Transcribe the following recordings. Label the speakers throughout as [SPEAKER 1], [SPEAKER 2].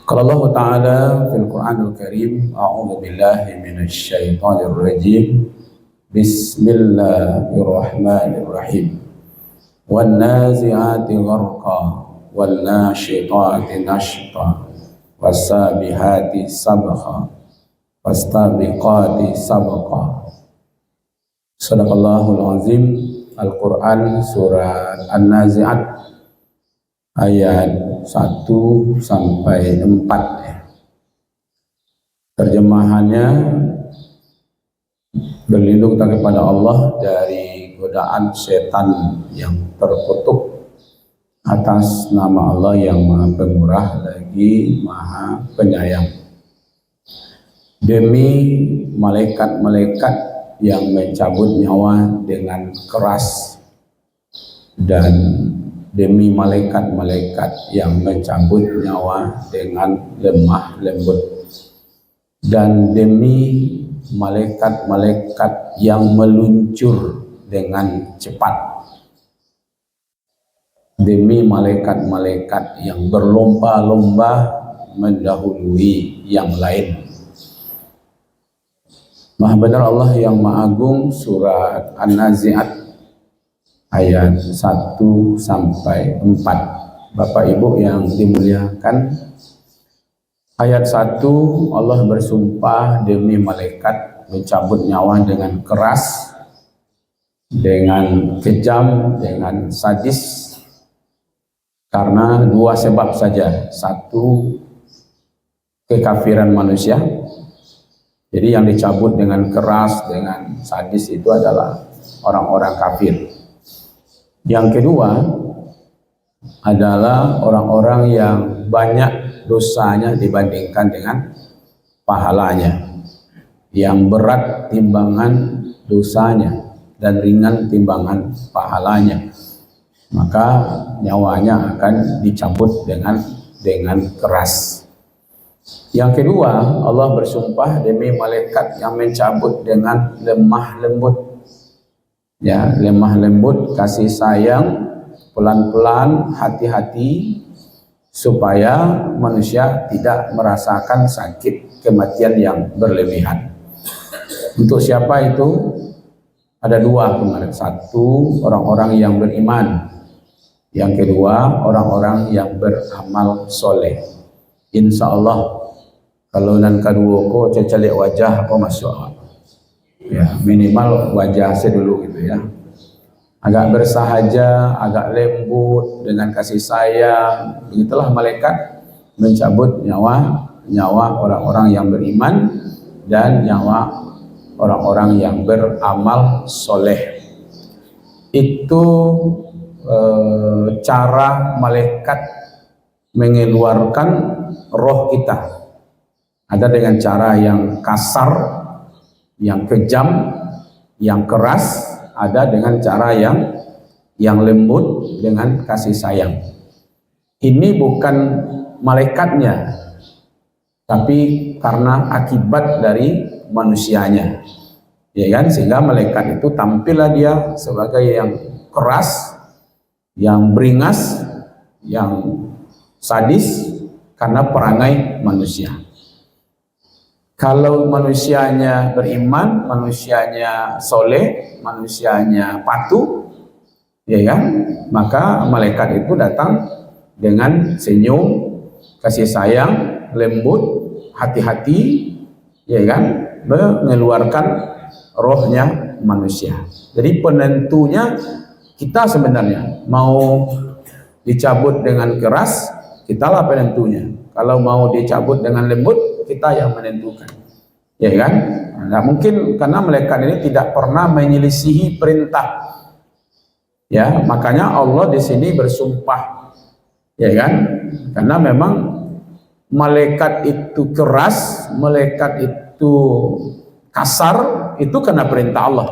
[SPEAKER 1] Qala Allah Ta'ala fil Qur'anil Karim, a'udzu billahi minasy syaithanir rajim. Bismillahirrahmanirrahim. Wan nazi'ati gharqa wal nashitati nashta was-sabihati sabqa was-sabiqati sabqa. Shadaqallahul azim. Al-Quran surat An-Nazi'at ayat 1 sampai 4 ya. Terjemahannya, berlindung kita kepada Allah dari godaan setan yang terkutuk atas nama Allah yang Maha Pemurah lagi Maha Penyayang. Demi malaikat-malaikat yang mencabut nyawa dengan keras, dan demi malaikat-malaikat yang mencabut nyawa dengan lemah lembut, dan demi malaikat-malaikat yang meluncur dengan cepat, demi malaikat-malaikat yang berlomba-lomba mendahului yang lain. Maha benar Allah yang Maha Agung. Surat An-Nazi'at ayat 1 sampai 4. Bapak Ibu yang dimuliakan, ayat 1 Allah bersumpah demi malaikat mencabut nyawa dengan keras, dengan kejam, dengan sadis, karena dua sebab saja. Satu, kekafiran manusia. Jadi yang dicabut dengan keras, dengan sadis itu adalah orang-orang kafir. Yang kedua adalah orang-orang yang banyak dosanya dibandingkan dengan pahalanya, yang berat timbangan dosanya dan ringan timbangan pahalanya, maka nyawanya akan dicabut dengan keras. Yang kedua, Allah bersumpah demi malaikat yang mencabut dengan lemah lembut. Ya, lemah lembut, kasih sayang, pelan-pelan, hati-hati, supaya manusia tidak merasakan sakit kematian yang berlebihan. Untuk siapa itu? Ada dua kemarin. Satu, orang-orang yang beriman. Yang kedua, orang-orang yang beramal soleh. Insya Allah, kalau nan kedua ko cecalik wajah apa masuk, ya minimal wajah saya dulu gitu ya, agak bersahaja, agak lembut dengan kasih sayang. Begitulah malaikat mencabut nyawa orang-orang yang beriman dan nyawa orang-orang yang beramal soleh. Itu cara malaikat mengeluarkan roh kita. Ada dengan cara yang kasar, yang kejam, yang keras. Ada dengan cara yang lembut, dengan kasih sayang. Ini bukan malaikatnya, tapi karena akibat dari manusianya, ya kan? Sehingga malaikat itu tampillah dia sebagai yang keras, yang beringas, yang sadis karena perangai manusia. Kalau manusianya beriman, manusianya soleh, manusianya patuh, ya kan? Maka malaikat itu datang dengan senyum, kasih sayang, lembut, hati-hati, ya kan? Mengeluarkan rohnya manusia. Jadi penentunya kita sebenarnya. Mau dicabut dengan keras, kitalah penentunya. Kalau mau dicabut dengan lembut, kita yang menentukan, ya kan? Nah, mungkin karena malaikat ini tidak pernah menyelisihi perintah, ya, makanya Allah di sini bersumpah, ya kan? Karena memang malaikat itu keras, malaikat itu kasar, itu karena perintah Allah.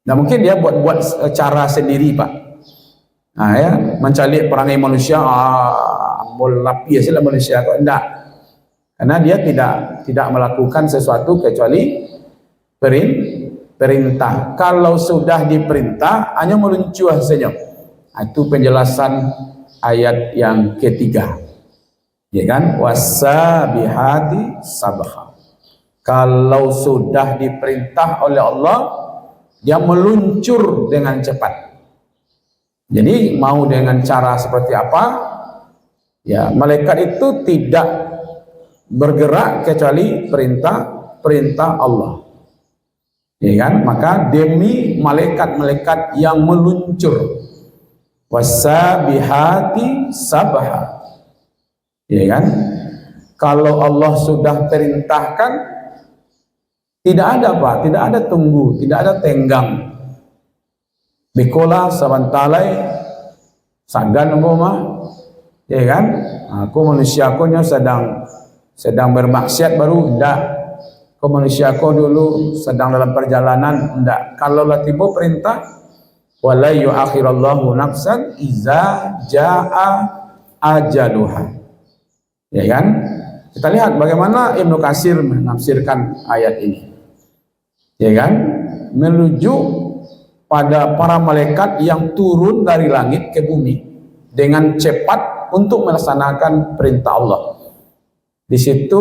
[SPEAKER 1] Nah, mungkin dia buat cara sendiri, Pak. Nah, ya, mencalik perangai manusia, mulapi hasilnya manusia kok enggak. Karena dia tidak melakukan sesuatu kecuali perintah. Kalau sudah diperintah, hanya meluncur saja. Itu penjelasan ayat yang ketiga. Ya kan? Wasabihati sabha. Kalau sudah diperintah oleh Allah, dia meluncur dengan cepat. Jadi mau dengan cara seperti apa? Ya, malaikat itu tidak bergerak kecuali perintah Allah. Ya kan? Maka demi malaikat-malaikat yang meluncur. Wasabihati sabha. Ya kan? Kalau Allah sudah perintahkan, tidak ada apa? Tidak ada tunggu, tidak ada tenggang. Bikola sabantalai sagan umpama, ya kan? Aku manusia aku sedang bermaksiat baru ndak. Aku manusia aku dulu sedang dalam perjalanan ndak. Kalau lah tiba perintah, wala yu'akhirallahu nafsan iza jaa ajaluha. Ya kan? Kita lihat bagaimana Ibnu Katsir menafsirkan ayat ini. Ya kan? Menuju pada para malaikat yang turun dari langit ke bumi dengan cepat untuk melaksanakan perintah Allah. Di situ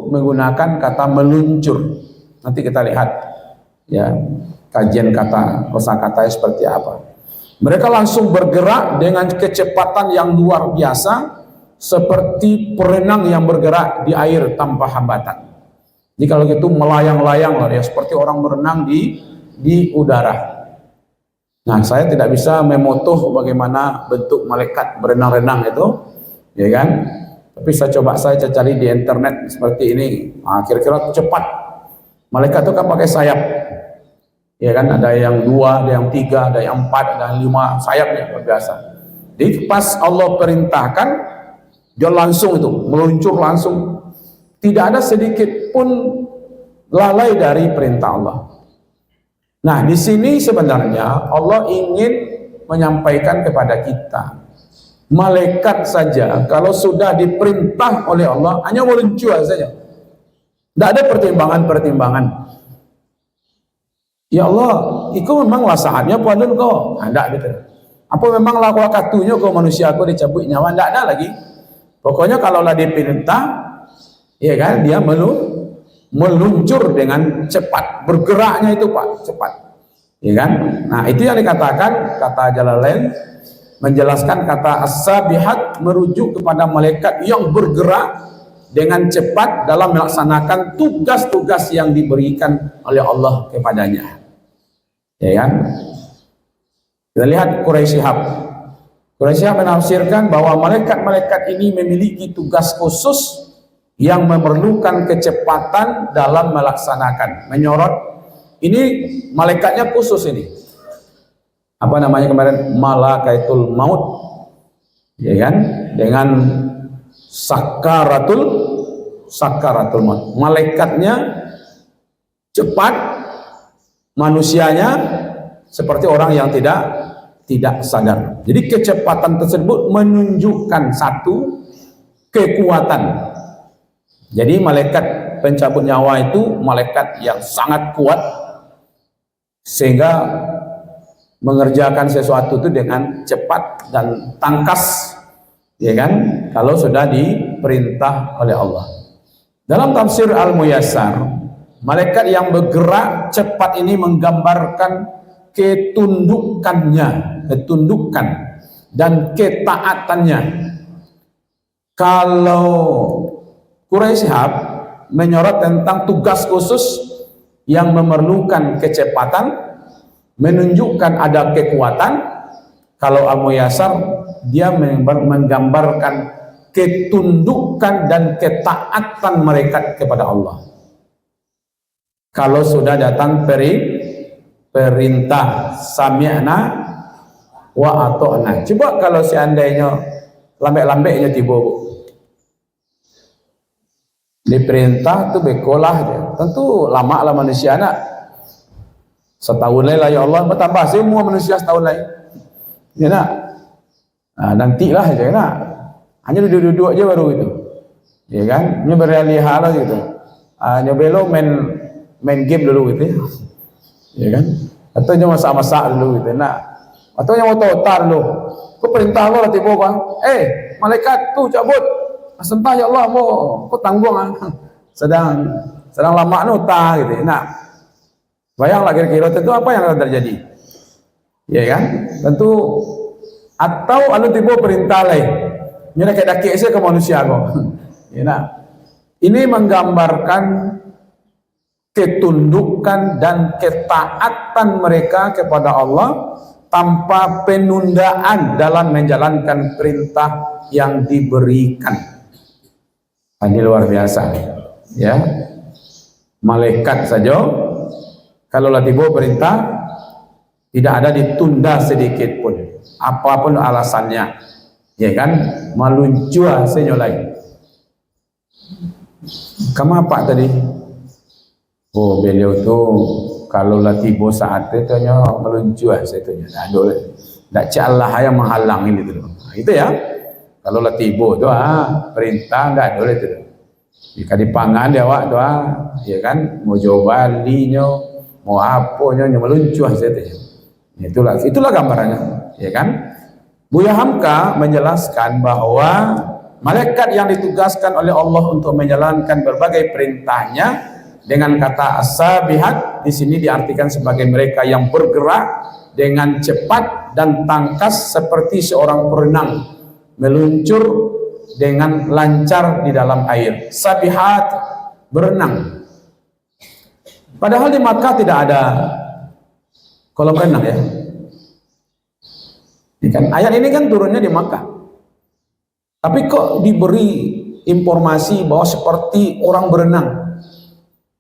[SPEAKER 1] menggunakan kata meluncur. Nanti kita lihat ya kajian kosakata seperti apa. Mereka langsung bergerak dengan kecepatan yang luar biasa, seperti perenang yang bergerak di air tanpa hambatan. Jadi kalau gitu melayang-layang lah ya, seperti orang berenang di udara. Nah, saya tidak bisa memotoh bagaimana bentuk malaikat berenang-renang itu, ya kan? Tapi saya cari di internet seperti ini. Nah, kira-kira cepat. Malaikat itu kan pakai sayap, ya kan? Ada yang 2, ada yang 3, ada yang 4, ada yang 5 sayapnya biasa. Jadi pas Allah perintahkan, dia langsung itu meluncur langsung, tidak ada sedikit pun lalai dari perintah Allah. Nah, di sini sebenarnya Allah ingin menyampaikan kepada kita, malaikat saja kalau sudah diperintah oleh Allah hanya meluncur saja, tidak ada pertimbangan-pertimbangan. Ya Allah, itu memanglah saatnya puanun kau, tidak gitu. Apa memanglah waktunya kau manusia aku dicabut nyawa, tidak ada lagi. Pokoknya kalau lah diperintah, ya kan, dia meluncur dengan cepat, bergeraknya itu Pak, cepat. Ya kan? Nah, itu yang dikatakan kata Jalalain menjelaskan kata as-sabihat merujuk kepada malaikat yang bergerak dengan cepat dalam melaksanakan tugas-tugas yang diberikan oleh Allah kepadanya. Ya kan? Kita lihat Quraisy Shihab. Quraisy menafsirkan bahwa malaikat-malaikat ini memiliki tugas khusus yang memerlukan kecepatan dalam melaksanakan, menyorot. Ini malaikatnya khusus ini. Apa namanya kemarin? Malakaitul maut. Ya kan? Dengan sakaratul maut. Malaikatnya cepat, manusianya seperti orang yang tidak sadar. Jadi kecepatan tersebut menunjukkan satu kekuatan. Jadi malaikat pencabut nyawa itu malaikat yang sangat kuat sehingga mengerjakan sesuatu itu dengan cepat dan tangkas, ya kan? Kalau sudah diperintah oleh Allah. Dalam tafsir Al-Muyassar, malaikat yang bergerak cepat ini menggambarkan ketundukan dan ketaatannya. Kalau Quraisy Shihab menyorot tentang tugas khusus yang memerlukan kecepatan, menunjukkan ada kekuatan. Kalau Al-Muyassar dia menggambarkan ketundukan dan ketaatan mereka kepada Allah. Kalau sudah datang perintah sami'na wa ata'na. Coba kalau seandainya lambe-lambeknya tiba diperintah tuh bekolah dia. Tentu lama lah manusia nak. Setahun lah ya Allah bertambah semua manusia setahun lagi. Ya nak. Nah, nantilah aja nak. Hanya duduk-duduk aja baru itu. Ya kan? Ini beralih-alih lah gitu. Nyobelo main game dulu gitu. Ya kan? Atau cuma masak-masak dulu gitu. Nah, atau yang mau totar dulu. Kau perintah Allah tiba kan? Malaikat tuh cabut. Asentah ya Allah, mau kau tanggung ah. Sedang lama nota gitu. Nah, bayanglah kira-kira tentu apa yang akan terjadi. Ya kan? Tentu atau anu tiba perintah lain. Nyana kayak daki saya ke manusia kok. Ya, nah, ini menggambarkan ketundukan dan ketaatan mereka kepada Allah tanpa penundaan dalam menjalankan perintah yang diberikan. Ini luar biasa, ya. Malaikat saja kalau tiba perintah tidak ada ditunda sedikit pun, apapun alasannya, ya kan? Meluncur senyolai. Kamu apa tadi? Oh, beliau tu kalau tiba saat itu meluncur saya tu. Tak Allah yang menghalang ini tu. Itu ya. Kalau tiba tu perintah tak ada itu. Jika dipangan dia awak tu ya kan, mau jual linya, mau apa nya meluncur saya tu. Itulah gambarannya, ya kan? Buya Hamka menjelaskan bahwa malaikat yang ditugaskan oleh Allah untuk menjalankan berbagai perintahnya dengan kata as-sabihat di sini diartikan sebagai mereka yang bergerak dengan cepat dan tangkas seperti seorang perenang meluncur dengan lancar di dalam air. Sabihat, berenang. Padahal di Makkah tidak ada kolam renang ya. Ayat ini kan turunnya di Makkah. Tapi kok diberi informasi bahwa seperti orang berenang.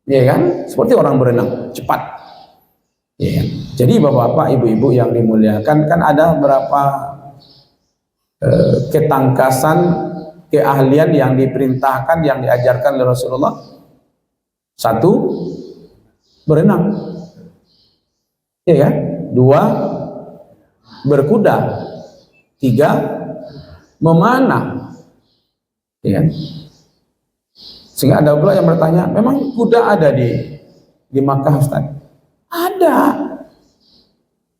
[SPEAKER 1] Ya kan? Seperti orang berenang, cepat. Ya kan? Jadi bapak-bapak, ibu-ibu yang dimuliakan, kan ada berapa ketangkasan, keahlian yang diperintahkan, yang diajarkan oleh Rasulullah. Satu, berenang. Ya kan? Dua, berkuda. Tiga, memanah. Ya kan? Sehingga ada pula yang bertanya, memang kuda ada di Makkah Ustaz? Ada.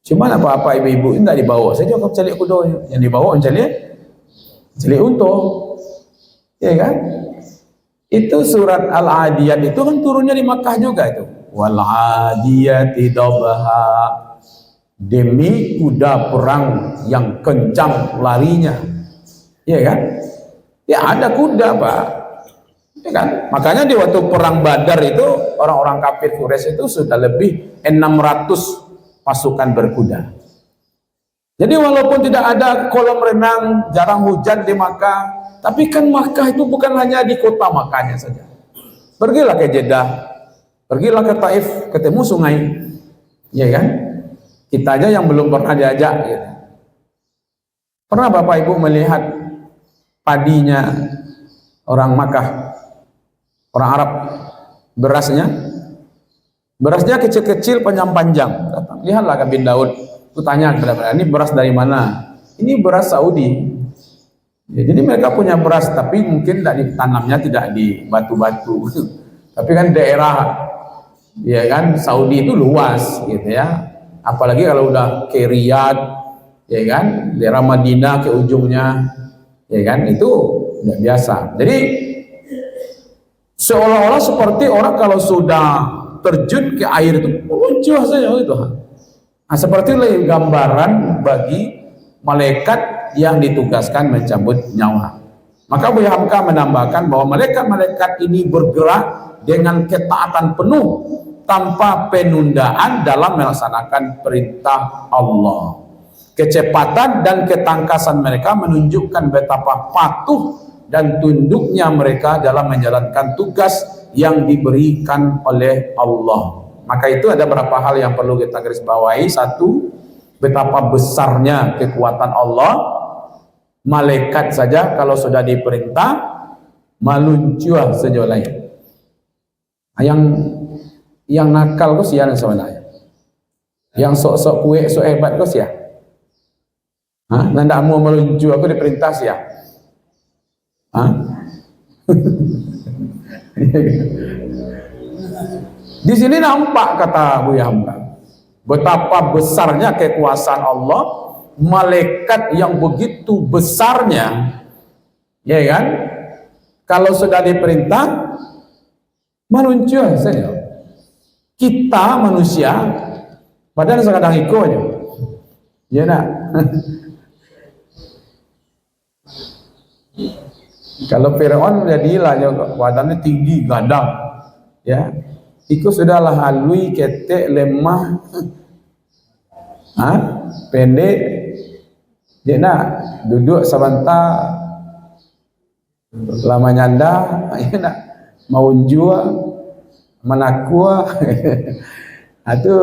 [SPEAKER 1] Cuma apa-apa ibu-ibu ini tidak dibawa. Saya juga cari kuda yang dibawa cari unta. Ya kan? Itu surat Al-Adiyat itu kan turunnya di Makkah juga itu. Wal adiyati dabha. Demi kuda perang yang kencang larinya. Ya kan? Ya ada kuda, Pak. Ya kan? Makanya di waktu perang Badar itu orang-orang kafir Quraisy itu sudah lebih 600 pasukan berkuda. Jadi walaupun tidak ada kolam renang, jarang hujan di Makkah, tapi kan Makkah itu bukan hanya di kota Makkahnya saja. Pergilah ke Jeddah, pergilah ke Taif, ketemu sungai, ya kan? Kita aja yang belum pernah diajak. Gitu. Pernah Bapak Ibu melihat padinya orang Makkah? Orang Arab, berasnya kecil-kecil, panjang-panjang. Lihatlah ke bin Daud, aku tanya kepada mereka, ini beras dari mana? Ini beras Saudi. Ya, jadi mereka punya beras, tapi mungkin tidak ditanamnya, tidak di batu-batu. Tapi kan daerah, ya kan, Saudi itu luas, gitu ya. Apalagi kalau udah ke Riyadh, ya kan, daerah Madinah ke ujungnya, ya kan, itu udah biasa. Jadi seolah-olah seperti orang kalau sudah terjun ke air itu muncul saja itu. Nah, seperti itu gambaran bagi malaikat yang ditugaskan mencabut nyawa. Maka Buya Hamka menambahkan bahwa malaikat-malaikat ini bergerak dengan ketaatan penuh tanpa penundaan dalam melaksanakan perintah Allah. Kecepatan dan ketangkasan mereka menunjukkan betapa patuh dan tunduknya mereka dalam menjalankan tugas yang diberikan oleh Allah. Maka itu ada beberapa hal yang perlu kita garis bawahi. Satu, betapa besarnya kekuatan Allah. Malaikat saja kalau sudah diperintah meluncur sejolai. Yang nakal kau sia sebenarnya. Yang sok-sok kue, sok hebat kau sia. Nanda mau meluncur aku diperintah sia. Di sini nampak kata Buya Hamka betapa besarnya kekuasaan Allah, malaikat yang begitu besarnya, ya kan, Kalau sudah diperintah meluncur saja. Kita manusia padahal sekadang ikutnya. Ya nak. Kalau Firaun jadilah badannya tinggi, gandang. Ya. Iku sudahlah halui, ketek, lemah. Pendek. Dia nak duduk sebentar lama nyanda, ya nak mau jua menakua. Itu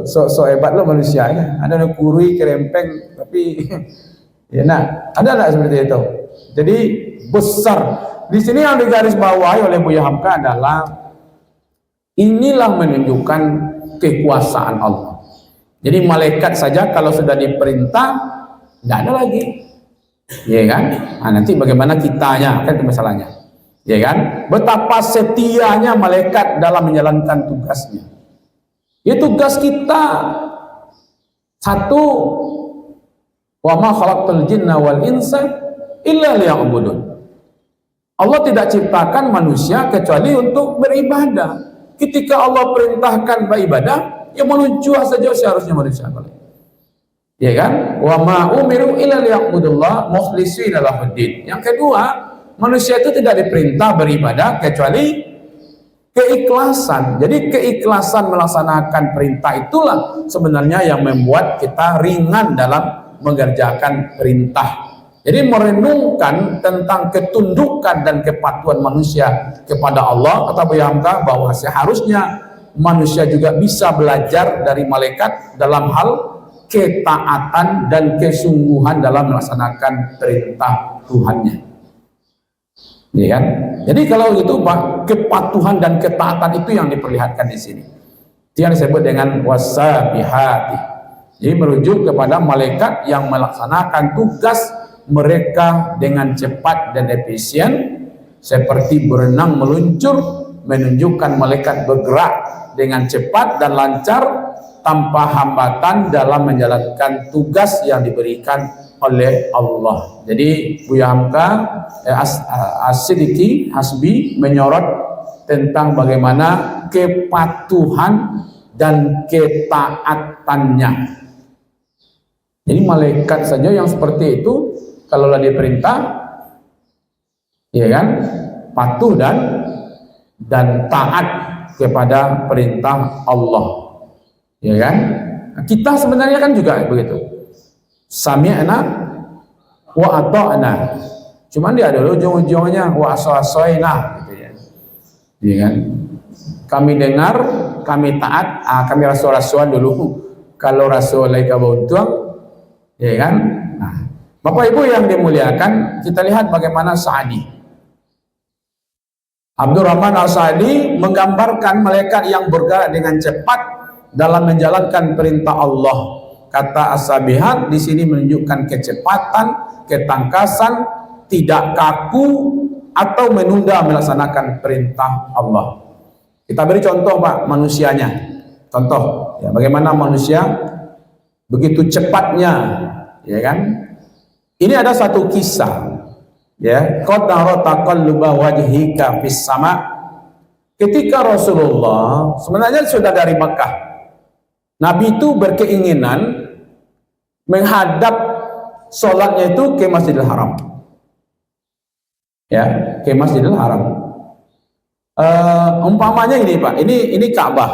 [SPEAKER 1] sok hebat lo manusia ya. Ada yang kurui kerempeng tapi ya nak ada tak seperti itu. Jadi besar. Di sini yang digaris bawahi oleh Buya Hamka adalah inilah menunjukkan kekuasaan Allah. Jadi malaikat saja kalau sudah diperintah tidak ada lagi, ya kan? Nah, nanti bagaimana kitanya kan itu masalahnya, ya kan? Betapa setianya malaikat dalam menjalankan tugasnya. Ya tugas kita satu, wa ma khalaqtul jinna wal insa illa liya'budun. Allah tidak ciptakan manusia kecuali untuk beribadah. Ketika Allah perintahkan beribadah, ya menuju saja seharusnya manusia boleh. Ya kan? Wa ma umiru illa liya'budullah mukhlishina lahuddin. Yang kedua, manusia itu tidak diperintah beribadah kecuali keikhlasan. Jadi keikhlasan melaksanakan perintah itulah sebenarnya yang membuat kita ringan dalam mengerjakan perintah. Jadi merenungkan tentang ketundukan dan kepatuhan manusia kepada Allah, kata Buya Hamka bahwa seharusnya manusia juga bisa belajar dari malaikat dalam hal ketaatan dan kesungguhan dalam melaksanakan perintah Tuhannya. Ya kan? Jadi kalau itu kepatuhan dan ketaatan itu yang diperlihatkan di sini. Itu yang disebut dengan wasabihati. Jadi merujuk kepada malaikat yang melaksanakan tugas mereka dengan cepat dan efisien, seperti berenang meluncur, menunjukkan malaikat bergerak dengan cepat dan lancar tanpa hambatan dalam menjalankan tugas yang diberikan oleh Allah. Jadi Buya Hamka As-Siddiqi Hasbi menyorot tentang bagaimana kepatuhan dan ketaatannya. Jadi malaikat saja yang seperti itu kalau diperintah, ya kan, patuh dan taat kepada perintah Allah, ya kan. Kita sebenarnya kan juga begitu. Sami'na wa ata'na. Cuman dia ada ujung-ujungnya wa asoina gitu ya. Ya kan? Kami dengar, kami taat, kami rasul-rasulan dulu. Kalau rasul laika bautuang, ya kan? Nah, Bapak Ibu yang dimuliakan, kita lihat bagaimana Sa'di. Abdurrahman Al-Sa'di menggambarkan malaikat yang bergerak dengan cepat dalam menjalankan perintah Allah. Kata As-Sabihat di sini menunjukkan kecepatan, ketangkasan, tidak kaku atau menunda melaksanakan perintah Allah. Kita beri contoh Pak manusianya. Contoh ya, bagaimana manusia begitu cepatnya, ya kan? Ini ada satu kisah, ya. Qadara taqalluba wajhika fis sama. Ketika Rasulullah sebenarnya sudah dari Makkah, Nabi itu berkeinginan menghadap sholatnya itu ke Masjidil Haram, ya, ke Masjidil Haram. Umpamanya ini Pak, ini Ka'bah,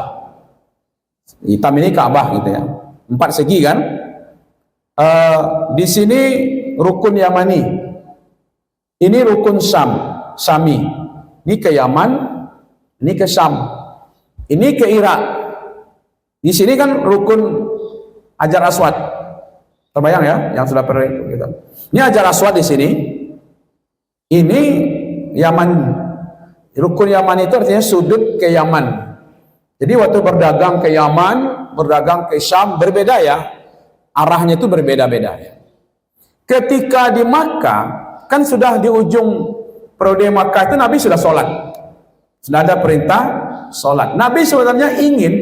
[SPEAKER 1] hitam ini Ka'bah gitu ya, 4 segi kan. Di sini rukun Yamani, ini rukun Syami, ini ke Yaman, ini ke Syam, ini ke Irak. Di sini kan rukun Hajar Aswad, terbayang ya, yang sudah pernah itu. Gitu. Ini Hajar Aswad di sini, ini Yaman, rukun Yaman itu artinya sudut ke Yaman. Jadi waktu berdagang ke Yaman, berdagang ke Syam berbeda ya, arahnya itu berbeda-beda ya. Ketika di Makkah, kan sudah di ujung periode Makkah itu Nabi sudah sholat. Sudah ada perintah sholat. Nabi sebenarnya ingin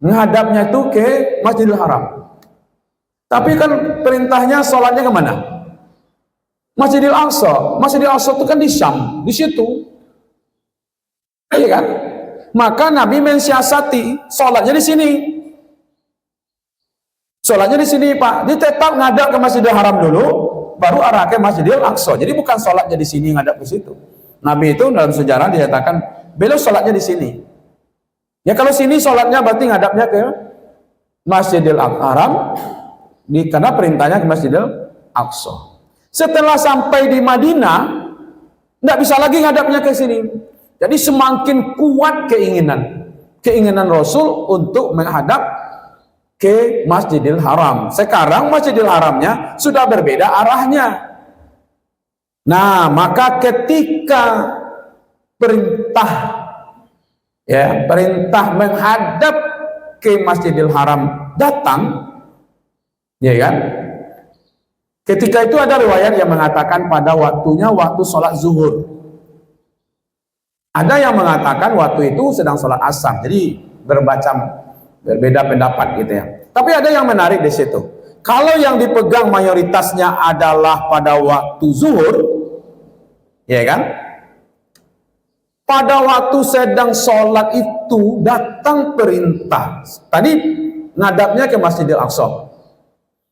[SPEAKER 1] menghadapnya itu ke Masjidil Haram. Tapi kan perintahnya sholatnya kemana? Masjidil Aqsa. Masjidil Aqsa itu kan di Syam, di situ. Iya kan? Maka Nabi mensiasati sholatnya di sini. Sholatnya di sini, Pak. Dia tetap ngadap ke Masjidil Haram dulu, baru arah ke Masjidil Aqsa. Jadi bukan sholatnya di sini ngadap ke situ. Nabi itu dalam sejarah dinyatakan beliau sholatnya di sini. Ya kalau sini sholatnya berarti ngadapnya ke Masjidil Haram, karena perintahnya ke Masjidil Aqsa. Setelah sampai di Madinah, tidak bisa lagi ngadapnya ke sini. Jadi semakin kuat keinginan Rasul untuk menghadap ke Masjidil Haram. Sekarang Masjidil Haramnya sudah berbeda arahnya. Nah, maka ketika perintah menghadap ke Masjidil Haram datang, ya kan? Ketika itu ada riwayat yang mengatakan pada waktunya waktu sholat zuhur. Ada yang mengatakan waktu itu sedang sholat asar. Jadi berbeda pendapat gitu ya. Tapi ada yang menarik di situ. Kalau yang dipegang mayoritasnya adalah pada waktu zuhur, ya kan? Pada waktu sedang sholat itu datang perintah. Tadi ngadapnya ke Masjidil Aqsa.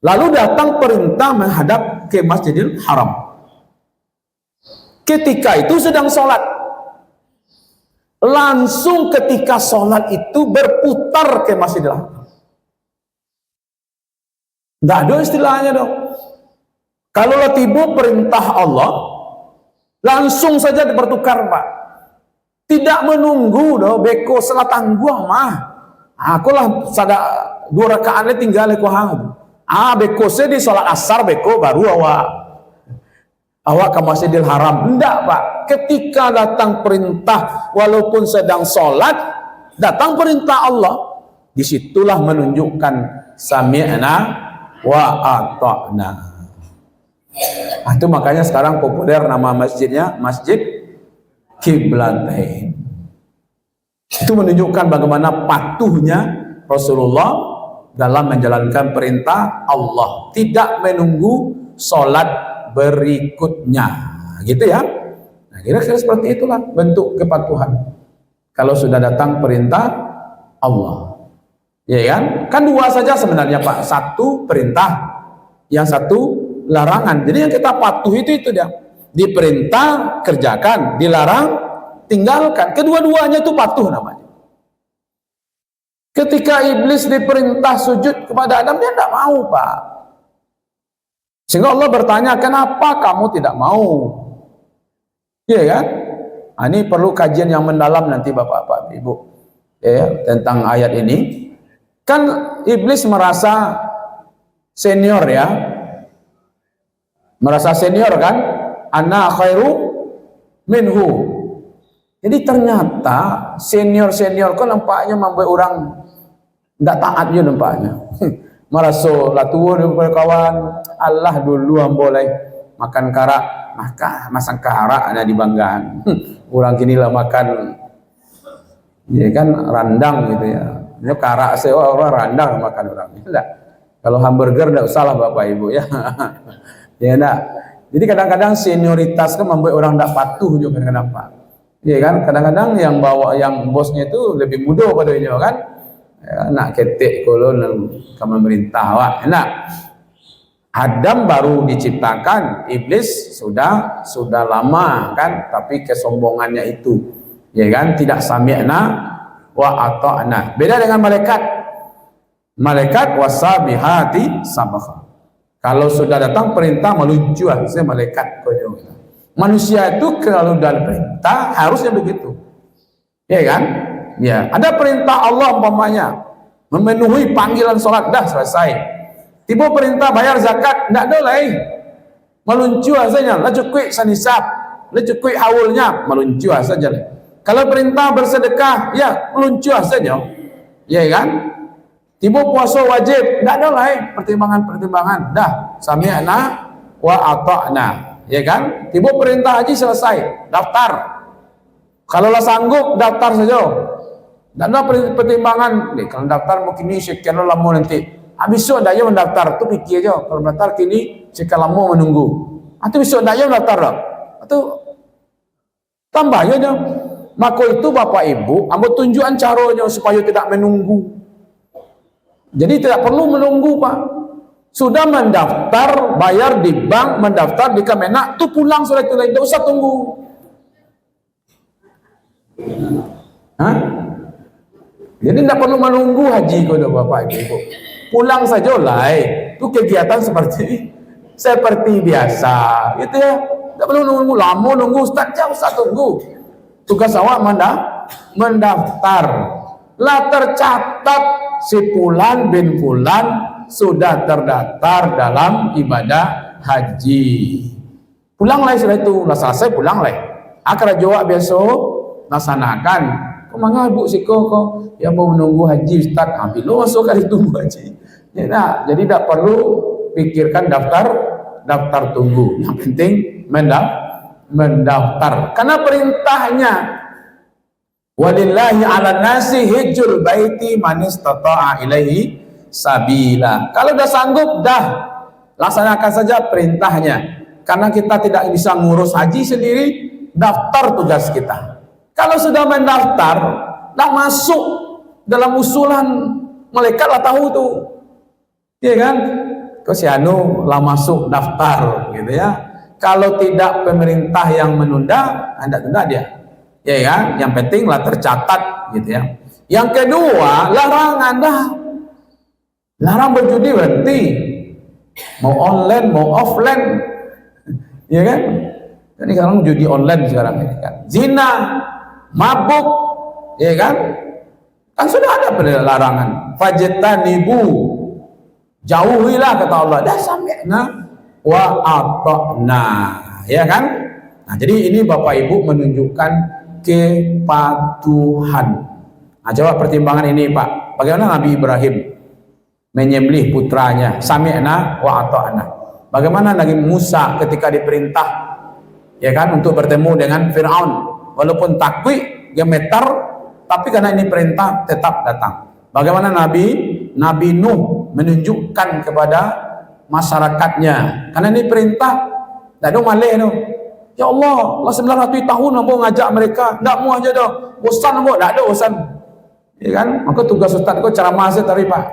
[SPEAKER 1] Lalu datang perintah menghadap ke Masjidil Haram. Ketika itu sedang sholat. Langsung ketika sholat itu berputar ke Masjidil Haram. Tidak ada istilahnya dong. Kalau tiba perintah Allah, langsung saja bertukar, Pak. Tidak menunggu dong, beko selatan gua mah. Akulah sada 2 rakaat tinggal aku hang. Beko saya di sholat asar beko baru awak ke Masjidil Haram. Tidak, Pak. Ketika datang perintah, walaupun sedang sholat, datang perintah Allah, disitulah menunjukkan sami'na wa ata'na. Itu makanya sekarang populer nama masjidnya Masjid Qiblatain. Itu menunjukkan bagaimana patuhnya Rasulullah dalam menjalankan perintah Allah, tidak menunggu sholat berikutnya, gitu ya. Nah, kira-kira seperti itulah bentuk kepatuhan kalau sudah datang perintah Allah, ya kan? Kan 2 saja sebenarnya, Pak. Satu perintah, yang satu larangan. Jadi yang kita patuh itu dia. Diperintah kerjakan, dilarang tinggalkan. Kedua-duanya itu patuh namanya. Ketika iblis diperintah sujud kepada Adam, dia tidak mau, Pak. Sehingga Allah bertanya, kenapa kamu tidak mau? Iya kan? Ini perlu kajian yang mendalam nanti Bapak-Bapak, Ibu, ya, tentang ayat ini. Kan iblis merasa senior ya. Merasa senior kan? Ana khairu minhu. Jadi ternyata senior-senior kok nampaknya membuat orang tidak taat juga nampaknya. Merasa latuun kawan, Allah dulu yang boleh makan karak, maka masang karak ada dibanggakan. Orang kini lah makan, ya kan randang gitu ya. Ini karak sewa orang randang makan orang. Tidak. Kalau hamburger tidak usah lah Bapak Ibu ya. Ya enggak. Jadi kadang-kadang senioritas kan membuat orang tidak patuh juga kadang-kadang Pak. Ya kan, kadang-kadang yang bosnya itu lebih muda pada ini kan. Ya, nak ketik kolon ke pemerintah wak. Nah, Adam baru diciptakan, iblis sudah lama kan, tapi kesombongannya itu, ya kan, tidak sami'na wa ata'na. Beda dengan malaikat. Malaikat wasabihati sabakha. Kalau sudah datang perintah meluncur, saya malaikat koyo. Manusia itu kalau dalam perintah harusnya begitu, ya kan? Ya, ada perintah Allah umpamanya memenuhi panggilan sholat, dah selesai. Tiba perintah bayar zakat, tidak boleh meluncur saja, lah cukup sanisab, lah cukup haulnya, meluncur saja. Kalau perintah bersedekah, ya meluncur saja, ya kan? Tiba puasa wajib, tidak boleh pertimbangan, dah sami'na wa ata'na. Ya kan? Tiba perintah haji selesai, daftar. Kalau lah sanggup, daftar saja. Tidak ada pertimbangan. Kalau daftar mungkin ini sekian lama nanti. Habis itu ada yang mendaftar, tu pikir aja. Kalau daftar kini sekian lama menunggu. Atau besok nak yang daftar dah. Atau tambah ya dah. Maka itu Bapak Ibu, ambil tunjukan caranya supaya tidak menunggu. Jadi tidak perlu menunggu Pak. Sudah mendaftar, bayar di bank, mendaftar di Kemenak, tu pulang sudah itu lain, tidak usah tunggu. Hah? Jadi tidak perlu menunggu haji kepada Bapak Ibu. Pulang saja lah. Itu kegiatan seperti biasa, gitu ya. Tidak perlu nunggu lama, nunggu Ustaz, jauh usah tunggu. Tugas awak mendaftar. Lah tercatat si Fulan bin Fulan sudah terdaftar dalam ibadah haji. Pulanglah sudah itu, lah selesai pulanglah. Akar jawab besok laksanakan. Kemana Bu Siko kok? Ya mau menunggu haji Ustaz. Ambil lo masuk kali tunggu haji. Ya, nah, jadi tidak perlu pikirkan daftar tunggu. Yang penting mendaftar. Karena perintahnya walillahi ala nasi hijjul baiti man istata'a ilaihi sabila. Kalau dah sanggup, dah laksanakan saja perintahnya. Karena kita tidak bisa ngurus haji sendiri, daftar tugas kita. Kalau sudah mendaftar, dah masuk dalam usulan malaikat lah tahu tu, ya kan? Kau si anu lah masuk daftar, gitu ya. Kalau tidak pemerintah yang menunda, anda tunda dia, ya kan? Yang penting lah tercatat, gitu ya. Yang kedua, larangan dah. Larang berjudi berhenti. Mau online, mau offline, ya kan? Jadi sekarang judi online sekarang ini kan. Zina, mabuk, ya kan? Kan sudah ada larangan. Fajtanibu, jauhilah kata Allah. Dah sami'na wa ata'na, ya kan? Nah, jadi ini Bapak Ibu menunjukkan kepatuhan. Nah, coba pertimbangan ini Pak. Bagaimana Nabi Ibrahim menyembelih putranya? Sami'na wa ata'na. Bagaimana Nabi Musa ketika diperintah, ya kan, untuk bertemu dengan Fir'aun, walaupun takwi, gemetar, tapi karena ini perintah tetap datang. Bagaimana Nabi Nuh menunjukkan kepada masyarakatnya, karena ini perintah, tak ada malih tu. Ya Allah, 900 tahun aku ngajak mereka, tak mau aja dah, bosan aku, tak ada bosan, ya kan? Maka tugas Ustaz aku ceramah saja tadi Pak,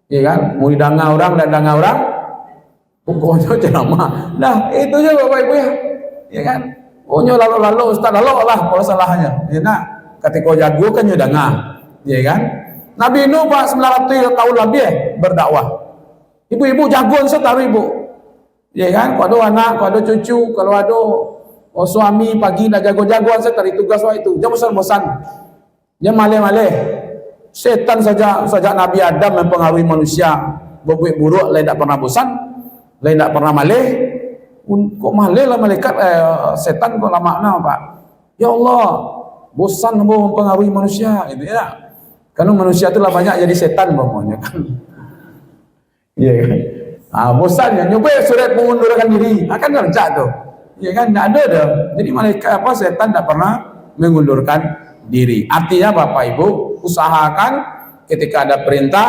[SPEAKER 1] ya kan? Mau didengar orang, tak dengar orang, pokoknya ceramah. Nah itu je Bapak Ibu ya kan? Pokoknya lalu Ustaz lalu lah kalau salahnya, ya nak? Ketika jago kan ya dengar, ya kan? Nabi Nuh Pak 900 tahun lebih berdakwah. Ibu-ibu jagoan setaruh ibu, ya kan? Kalau ada anak, kalau ada cucu, kalau ada suami pagi nak jago-jagoan setaruh tugas itu. Jangan bosan-bosan, jangan maleh-maleh. Setan saja Nabi Adam mempengaruhi manusia berbuat buruk, lain tak pernah bosan, lain tak pernah maleh. Kok maleh lah malaikat, setan kok lama makna Pak? Ya Allah, bosan mempengaruhi manusia, gitu ya. Karena manusia itulah banyak jadi setan pokoknya kan. Iya kan? Bosan ya, nyoba surat mengundurkan diri, akan kerja tuh. Iya kan? Tidak ada dah. Jadi malaikat setan tidak pernah mengundurkan diri. Artinya Bapak Ibu, usahakan ketika ada perintah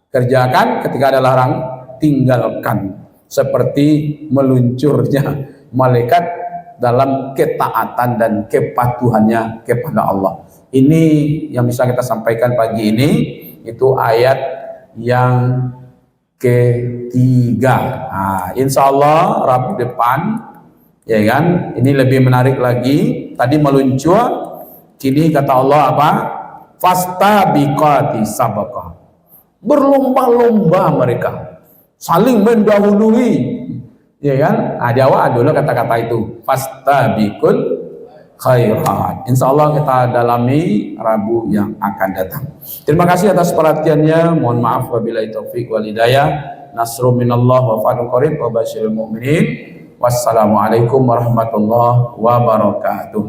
[SPEAKER 1] kerjakan, ketika ada larang tinggalkan. Seperti meluncurnya malaikat dalam ketaatan dan kepatuhannya kepada Allah. Ini yang bisa kita sampaikan pagi ini, itu ayat yang ketiga. Nah, insya Allah Rabu depan, ya kan, ini lebih menarik lagi. Tadi meluncur, kini kata Allah apa? Fastabiqati sabaqah. Berlomba-lomba mereka, saling mendahului, ya kan? Nah, Jawa dulu kata-kata itu, fastabiqul khairat. Insya Allah kita dalami Rabu yang akan datang. Terima kasih atas perhatiannya. Mohon maaf wabillahi taufik wal hidayah. Nasrun minallah wa fadlun qarib wa basyiril mu'minin. Wassalamualaikum warahmatullahi wabarakatuh.